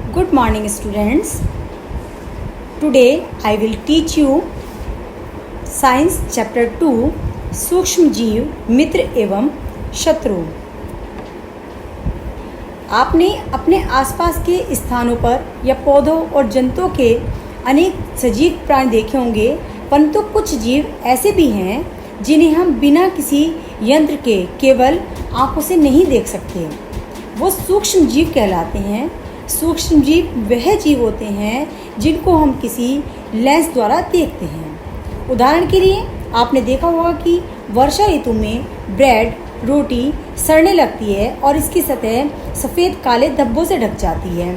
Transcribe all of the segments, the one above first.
Good morning, students. Today I will teach you Science Chapter 2 सूक्ष्म जीव मित्र एवं शत्रु। आपने अपने आसपास के स्थानों पर या पौधों और जंतुओं के अनेक सजीव प्राणी देखे होंगे, परंतु कुछ जीव ऐसे भी हैं जिन्हें हम बिना किसी यंत्र के केवल आंखों से नहीं देख सकते। वो सूक्ष्म जीव कहलाते हैं। सूक्ष्म जीव वह जीव होते हैं जिनको हम किसी लेंस द्वारा देखते हैं। उदाहरण के लिए आपने देखा होगा कि वर्षा ऋतु में ब्रेड रोटी सड़ने लगती है और इसकी सतह सफ़ेद काले धब्बों से ढक जाती है।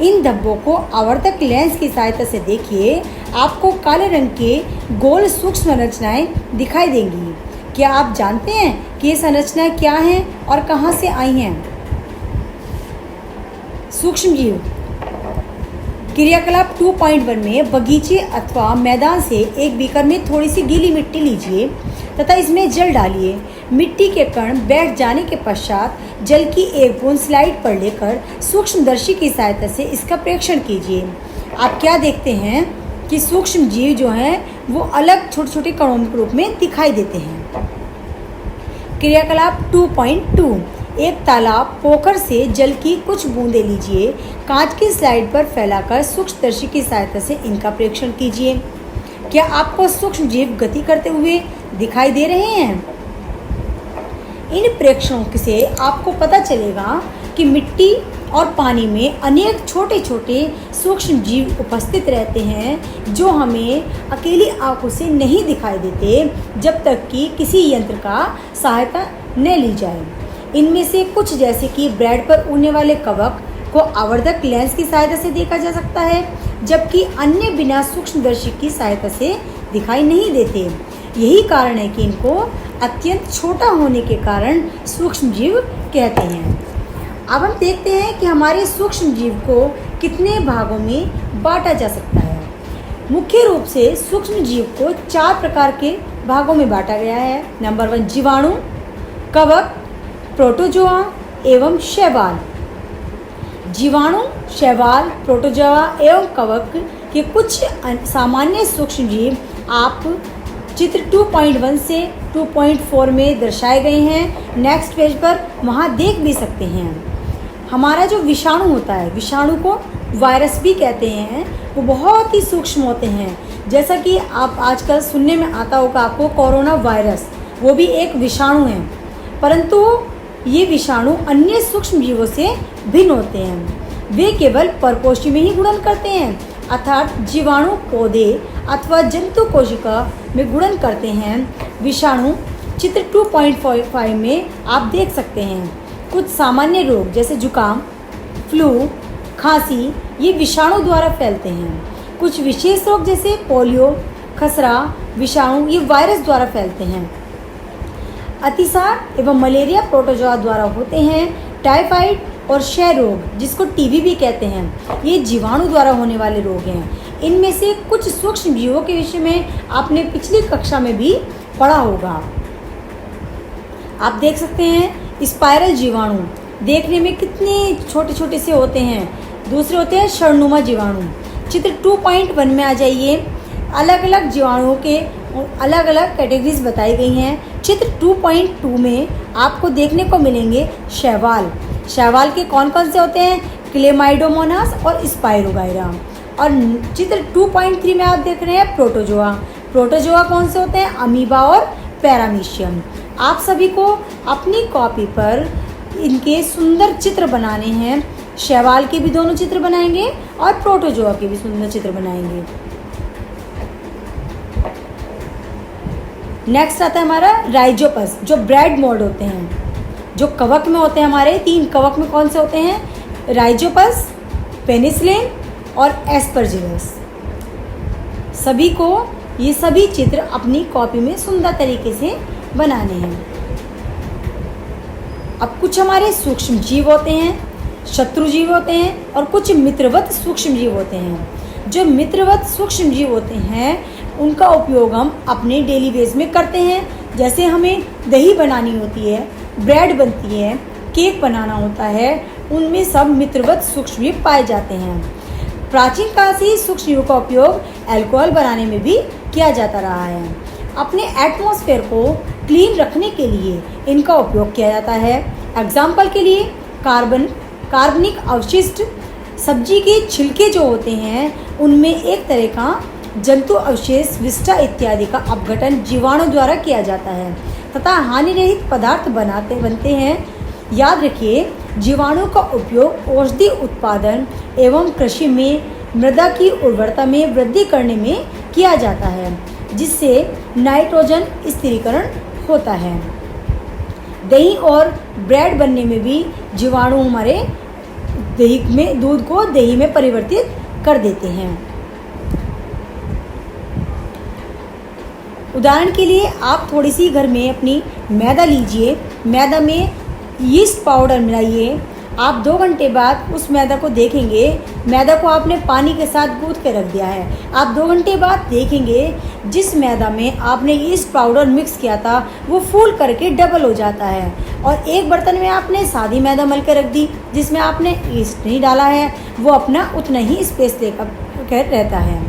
इन धब्बों को आवर्धक लेंस की सहायता से देखिए, आपको काले रंग के गोल सूक्ष्म संरचनाएं दिखाई देंगी। क्या आप जानते हैं कि ये संरचनाएं क्या हैं और कहाँ से आई हैं? सूक्ष्म जीव क्रियाकलाप 2.1 में बगीचे अथवा मैदान से एक बीकर में थोड़ी सी गीली मिट्टी लीजिए तथा इसमें जल डालिए। मिट्टी के कण बैठ जाने के पश्चात जल की एक बूंद स्लाइड पर लेकर सूक्ष्मदर्शी की सहायता से इसका प्रेक्षण कीजिए। आप क्या देखते हैं कि सूक्ष्म जीव जो हैं वो अलग छोटे छोटे कणों के रूप में दिखाई देते हैं। क्रियाकलाप 2.2 एक तालाब पोखर से जल की कुछ बूंदें लीजिए, कांच की स्लाइड पर फैलाकर सूक्ष्मदर्शी की सहायता से इनका प्रेक्षण कीजिए। क्या आपको सूक्ष्म जीव गति करते हुए दिखाई दे रहे हैं? इन प्रेक्षणों से आपको पता चलेगा कि मिट्टी और पानी में अनेक छोटे छोटे सूक्ष्म जीव उपस्थित रहते हैं जो हमें अकेली आंखों से नहीं दिखाई देते जब तक कि किसी यंत्र का सहायता न ली जाए। इनमें से कुछ जैसे कि ब्रेड पर उड़ने वाले कवक को आवर्धक लेंस की सहायता से देखा जा सकता है, जबकि अन्य बिना सूक्ष्मदर्शी की सहायता से दिखाई नहीं देते। यही कारण है कि इनको अत्यंत छोटा होने के कारण सूक्ष्म जीव कहते हैं। अब हम देखते हैं कि हमारे सूक्ष्म जीव को कितने भागों में बांटा जा सकता है। मुख्य रूप से सूक्ष्म जीव को 4 प्रकार के भागों में बांटा गया है। नंबर 1 जीवाणु, कवक, प्रोटोजोआ एवं शैवाल। जीवाणु, शैवाल, प्रोटोजोआ एवं कवक के कुछ सामान्य सूक्ष्म जीव आप चित्र 2.1 से 2.4 में दर्शाए गए हैं। नेक्स्ट पेज पर वहाँ देख भी सकते हैं। हमारा जो विषाणु होता है, विषाणु को वायरस भी कहते हैं, वो बहुत ही सूक्ष्म होते हैं। जैसा कि आप आजकल सुनने में आता होगा आपको कोरोना वायरस, वो भी एक विषाणु है, परंतु ये विषाणु अन्य सूक्ष्म जीवों से भिन्न होते हैं। वे केवल परपोषी में ही गुणन करते हैं, अर्थात जीवाणु पौधे अथवा जंतु कोशिका में गुणन करते हैं। विषाणु चित्र 2.5 में आप देख सकते हैं। कुछ सामान्य रोग जैसे जुकाम, फ्लू, खांसी ये विषाणु द्वारा फैलते हैं। कुछ विशेष रोग जैसे पोलियो, खसरा विषाणु ये वायरस द्वारा फैलते हैं। अतिसार एवं मलेरिया प्रोटोजोआ द्वारा होते हैं। टाइफाइड और क्षय रोग जिसको टीबी भी कहते हैं, ये जीवाणु द्वारा होने वाले रोग हैं। इनमें से कुछ सूक्ष्म जीवों के विषय में आपने पिछली कक्षा में भी पढ़ा होगा। आप देख सकते हैं स्पाइरल जीवाणु देखने में कितने छोटे छोटे से होते हैं। दूसरे होते हैं षणनुमा जीवाणु। चित्र 2.1 में आ जाइए। अलग अलग जीवाणुओं के अलग अलग कैटेगरीज बताई गई हैं। चित्र 2.2 में आपको देखने को मिलेंगे शैवाल। शैवाल के कौन कौन से होते हैं? क्लेमाइडोमोनास और स्पाइरोगाइरा। और चित्र 2.3 में आप देख रहे हैं प्रोटोजोआ। प्रोटोजोआ कौन से होते हैं? अमीबा और पैरामीशियम। आप सभी को अपनी कॉपी पर इनके सुंदर चित्र बनाने हैं। शैवाल के भी दोनों चित्र बनाएंगे और प्रोटोजोआ के भी सुंदर चित्र बनाएंगे। नेक्स्ट आता है हमारा राइजोपस, जो ब्रेड मोल्ड होते हैं। जो कवक में होते हैं, हमारे 3 कवक में कौन से होते हैं? राइजोपस, पेनिसिलिन और एस्परजिलस। सभी को ये सभी चित्र अपनी कॉपी में सुंदर तरीके से बनाने हैं। अब कुछ हमारे सूक्ष्म जीव होते हैं, शत्रु जीव होते हैं और कुछ मित्रवत सूक्ष्म जीव होते हैं। जो मित्रवत सूक्ष्म जीव होते हैं उनका उपयोग हम अपने डेली बेस में करते हैं। जैसे हमें दही बनानी होती है, ब्रेड बनती है, केक बनाना होता है, उनमें सब मित्रवत सूक्ष्मजीव पाए जाते हैं। प्राचीन काल से ही सूक्ष्मजीवों का उपयोग अल्कोहल बनाने में भी किया जाता रहा है। अपने एटमॉस्फेयर को क्लीन रखने के लिए इनका उपयोग किया जाता है। एग्जाम्पल के लिए कार्बनिक अवशिष्ट, सब्जी के छिलके जो होते हैं उनमें एक तरह का जंतु अवशेष, विष्ठा इत्यादि का अपघटन जीवाणु द्वारा किया जाता है तथा हानि रहित पदार्थ बनते हैं। याद रखिए, जीवाणु का उपयोग औषधि उत्पादन एवं कृषि में मृदा की उर्वरता में वृद्धि करने में किया जाता है, जिससे नाइट्रोजन स्थिरीकरण होता है। दही और ब्रेड बनने में भी जीवाणु हमारे दूध को दही में परिवर्तित कर देते हैं। उदाहरण के लिए आप थोड़ी सी घर में अपनी मैदा लीजिए, मैदा में यीस्ट पाउडर मिलाइए। आप 2 घंटे बाद उस मैदा को देखेंगे, मैदा को आपने पानी के साथ गूंथ के रख दिया है। आप 2 घंटे बाद देखेंगे जिस मैदा में आपने यीस्ट पाउडर मिक्स किया था वो फूल करके डबल हो जाता है। और एक बर्तन में आपने सादी मैदा मल के रख दी जिसमें आपने यीस्ट नहीं डाला है, वो अपना उतना ही स्पेस लेकर रहता है।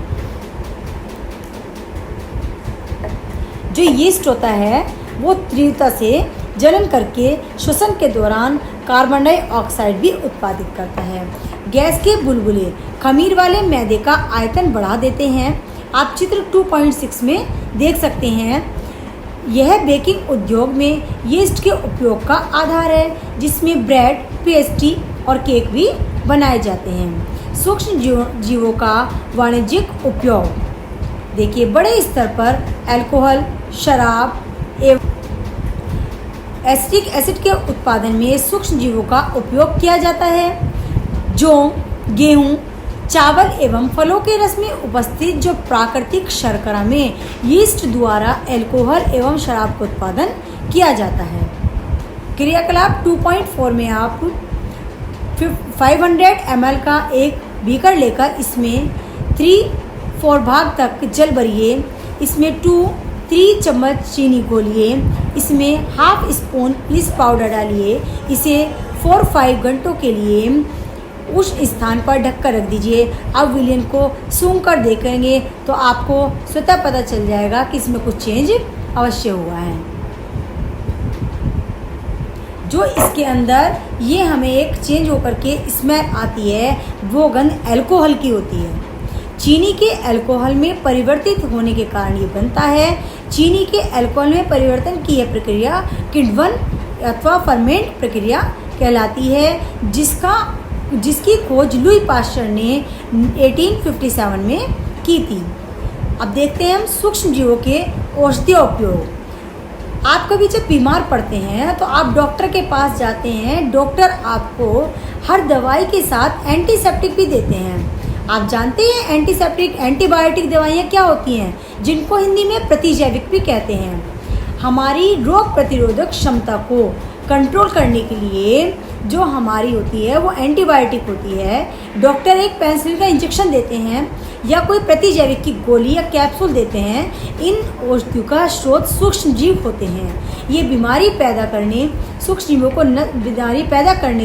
जो यीस्ट होता है वो तीव्रता से जलन करके श्वसन के दौरान कार्बन डाइऑक्साइड भी उत्पादित करता है। गैस के बुलबुले खमीर वाले मैदे का आयतन बढ़ा देते हैं। आप चित्र 2.6 में देख सकते हैं। यह बेकिंग उद्योग में यीस्ट के उपयोग का आधार है, जिसमें ब्रेड, पेस्ट्री और केक भी बनाए जाते हैं। सूक्ष्म जीवों का वाणिज्यिक उपयोग देखिए, बड़े स्तर पर अल्कोहल, शराब एवं एसिटिक एसिड के उत्पादन में सूक्ष्म जीवों का उपयोग किया जाता है। जौ, गेहूं, चावल एवं फलों के रस में उपस्थित जो प्राकृतिक शर्करा में यीस्ट द्वारा अल्कोहल एवं शराब का उत्पादन किया जाता है। क्रियाकलाप 2.4 में आप 500 ml का एक बीकर लेकर इसमें 3/4 भाग तक जल भरिए। इसमें 2-3 चम्मच चीनी घोलिए। इसमें हाफ स्पून यीस्ट पाउडर डालिए। इसे 4-5 घंटों के लिए उस स्थान पर ढककर रख दीजिए। अब विलयन को सूंघ कर देखेंगे तो आपको स्वतः पता चल जाएगा कि इसमें कुछ चेंज अवश्य हुआ है। जो इसके अंदर ये हमें एक चेंज होकर के स्मेल आती है, वो गंध अल्कोहल की होती है। चीनी के अल्कोहल में परिवर्तित होने के कारण ये बनता है। चीनी के अल्कोहल में परिवर्तन की यह प्रक्रिया किण्वन अथवा फर्मेंट प्रक्रिया कहलाती है, जिसकी खोज लुई पास्चर ने 1857 में की थी। अब देखते हैं हम सूक्ष्म जीवों के औषधीय उपयोग। आप कभी जब बीमार पड़ते हैं तो आप डॉक्टर के पास जाते हैं। डॉक्टर आपको हर दवाई के साथ एंटीसेप्टिक भी देते हैं। आप जानते हैं एंटीसेप्टिक एंटीबायोटिक दवाइयाँ क्या होती हैं, जिनको हिंदी में प्रतिजैविक भी कहते हैं। हमारी रोग प्रतिरोधक क्षमता को कंट्रोल करने के लिए जो हमारी होती है वो एंटीबायोटिक होती है। डॉक्टर एक पेंसिलिन का इंजेक्शन देते हैं या कोई प्रतिजैविक की गोली या कैप्सूल देते हैं। इन औषधियों का स्रोत सूक्ष्म जीव होते हैं। ये बीमारी पैदा करने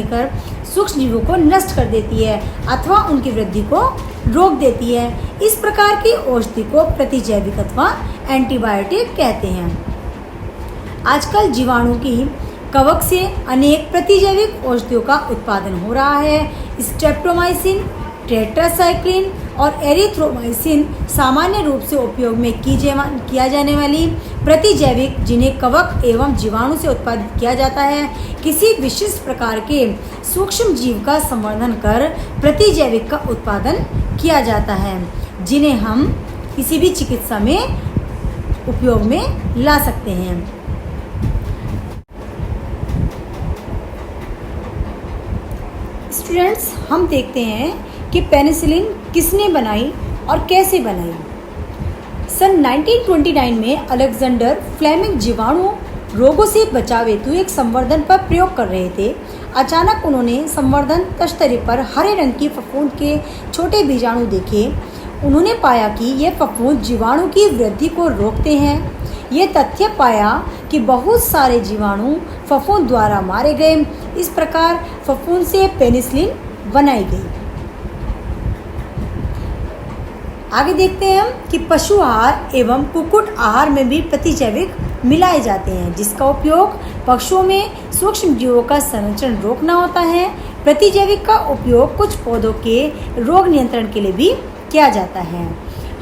कर सूक्ष्म जीवों को नष्ट कर देती है अथवा उनकी वृद्धि को रोक देती है। इस प्रकार की औषधि को प्रतिजैविक अथवा एंटीबायोटिक कहते हैं। आजकल जीवाणु की कवक से अनेक प्रतिजैविक औषधियों का उत्पादन हो रहा है। स्ट्रेप्टोमाइसिन, टेट्रासाइक्लिन और एरिथ्रोमाइसिन सामान्य रूप से उपयोग में किया जाने वाली प्रतिजैविक, जिन्हें कवक एवं जीवाणु से उत्पादित किया जाता है। किसी विशिष्ट प्रकार के सूक्ष्म जीव का संवर्धन कर प्रतिजैविक का उत्पादन किया जाता है, जिन्हें हम किसी भी चिकित्सा में उपयोग में ला सकते हैं। स्टूडेंट्स, हम देखते हैं कि पेनिसिलिन किसने बनाई और कैसे बनाई। सन 1929 में अलेक्जेंडर फ्लेमिंग जीवाणु रोगों से बचाव हेतु एक संवर्धन पर प्रयोग कर रहे थे। अचानक उन्होंने संवर्धन तश्तरी पर हरे रंग की फफूंद के छोटे बीजाणु देखे। उन्होंने पाया कि ये फफूंद जीवाणु की वृद्धि को रोकते हैं। ये तथ्य पाया कि बहुत सारे जीवाणु फफूंद द्वारा मारे गए। इस प्रकार फफूंद से पेनिसिलिन बनाई गई। आगे देखते हैं हम कि पशु आहार एवं कुक्कुट आहार में भी प्रतिजैविक मिलाए जाते हैं, जिसका उपयोग पशुओं में सूक्ष्म जीवों का संरक्षण रोकना होता है। प्रतिजैविक का उपयोग कुछ पौधों के रोग नियंत्रण के लिए भी किया जाता है।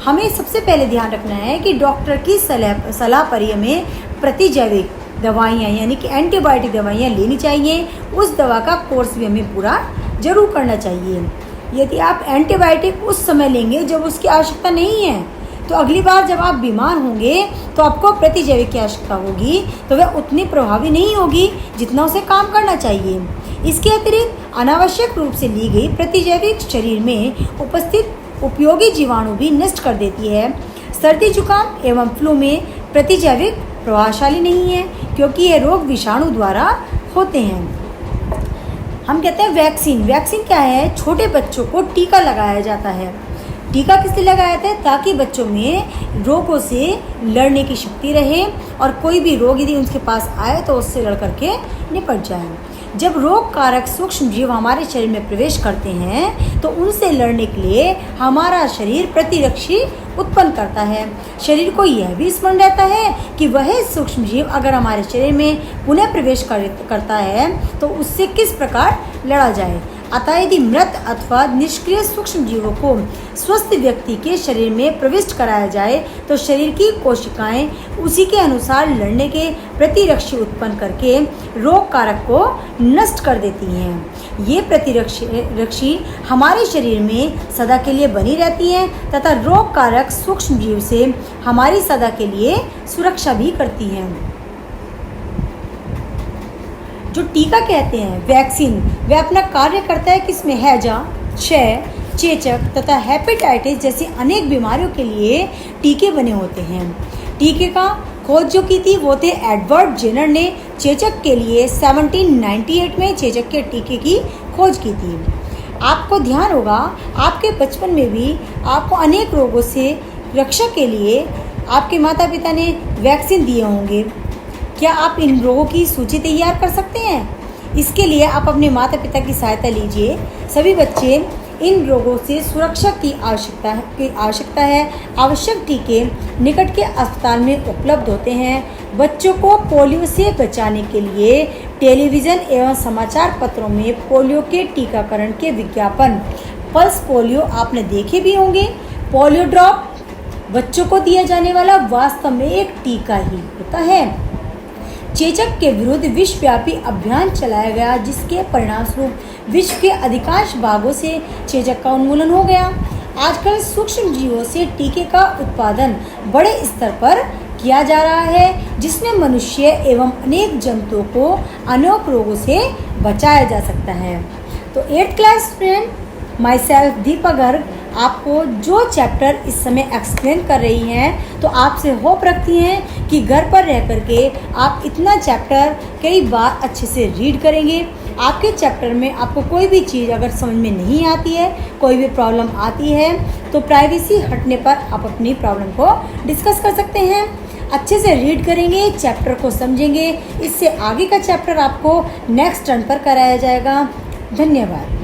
हमें सबसे पहले ध्यान रखना है कि डॉक्टर की सलाह पर ही हमें प्रतिजैविक दवाइयाँ यानी कि एंटीबायोटिक दवाइयाँ लेनी चाहिए। उस दवा का कोर्स भी हमें पूरा जरूर करना चाहिए। यदि आप एंटीबायोटिक उस समय लेंगे जब उसकी आवश्यकता नहीं है, तो अगली बार जब आप बीमार होंगे तो आपको प्रतिजैविक की आवश्यकता होगी, तो वह उतनी प्रभावी नहीं होगी जितना उसे काम करना चाहिए। इसके अतिरिक्त अनावश्यक रूप से ली गई प्रतिजैविक शरीर में उपस्थित उपयोगी जीवाणु भी नष्ट कर देती है। सर्दी जुकाम एवं फ्लू में प्रतिजैविक प्रभावशाली नहीं है, क्योंकि ये रोग विषाणु द्वारा होते हैं। हम कहते हैं वैक्सीन। वैक्सीन क्या है? छोटे बच्चों को टीका लगाया जाता है। टीका किस लिए लगाया जाता है? ताकि बच्चों में रोगों से लड़ने की शक्ति रहे और कोई भी रोग यदि उनके पास आए तो उससे लड़ करके निपट जाए। जब रोग कारक सूक्ष्म जीव हमारे शरीर में प्रवेश करते हैं तो उनसे लड़ने के लिए हमारा शरीर प्रतिरक्षी उत्पन्न करता है। शरीर को यह भी स्मरण रहता है कि वह सूक्ष्म जीव अगर हमारे शरीर में पुनः प्रवेश करता है तो उससे किस प्रकार लड़ा जाए। अतः यदि मृत अथवा निष्क्रिय सूक्ष्म जीवों को स्वस्थ व्यक्ति के शरीर में प्रविष्ट कराया जाए तो शरीर की कोशिकाएं उसी के अनुसार लड़ने के प्रतिरक्षी उत्पन्न करके रोग कारक को नष्ट कर देती हैं। ये प्रतिरक्षी हमारे शरीर में सदा के लिए बनी रहती हैं तथा रोग कारक सूक्ष्म जीव से हमारी सदा के लिए सुरक्षा भी करती हैं। जो टीका कहते हैं वैक्सीन, वह अपना कार्य करता है किसमें? हैजा, क्षय, चेचक तथा हेपेटाइटिस जैसी अनेक बीमारियों के लिए टीके बने होते हैं। टीके का खोज जो की थी वो थे एडवर्ड जेनर ने चेचक के लिए 1798 में चेचक के टीके की खोज की थी। आपको ध्यान होगा आपके बचपन में भी आपको अनेक रोगों से रक्षा के लिए आपके माता पिता ने वैक्सीन दिए होंगे। क्या आप इन रोगों की सूची तैयार कर सकते हैं? इसके लिए आप अपने माता पिता की सहायता लीजिए। सभी बच्चे इन रोगों से सुरक्षा की आवश्यकता है। आवश्यक टीके निकट के अस्पताल में उपलब्ध होते हैं। बच्चों को पोलियो से बचाने के लिए टेलीविज़न एवं समाचार पत्रों में पोलियो के टीकाकरण के विज्ञापन, पल्स पोलियो आपने देखे भी होंगे। पोलियो ड्रॉप बच्चों को दिया जाने वाला वास्तव में एक टीका ही होता है। चेचक के विरुद्ध विश्वव्यापी अभियान चलाया गया, जिसके परिणामस्वरूप विश्व के अधिकांश भागों से चेचक का उन्मूलन हो गया। आजकल सूक्ष्म जीवों से टीके का उत्पादन बड़े स्तर पर किया जा रहा है, जिसमें मनुष्य एवं अनेक जंतुओं को अनेक रोगों से बचाया जा सकता है। तो 8th class student, my self Deepa Garg आपको जो चैप्टर इस समय एक्सप्लेन कर रही हैं, तो आपसे होप रखती हैं कि घर पर रह करके आप इतना चैप्टर कई बार अच्छे से रीड करेंगे। आपके चैप्टर में आपको कोई भी चीज़ अगर समझ में नहीं आती है, कोई भी प्रॉब्लम आती है, तो प्राइवेसी हटने पर आप अपनी प्रॉब्लम को डिस्कस कर सकते हैं। अच्छे से रीड करेंगे, चैप्टर को समझेंगे, इससे आगे का चैप्टर आपको नेक्स्ट टर्न पर कराया जाएगा। धन्यवाद।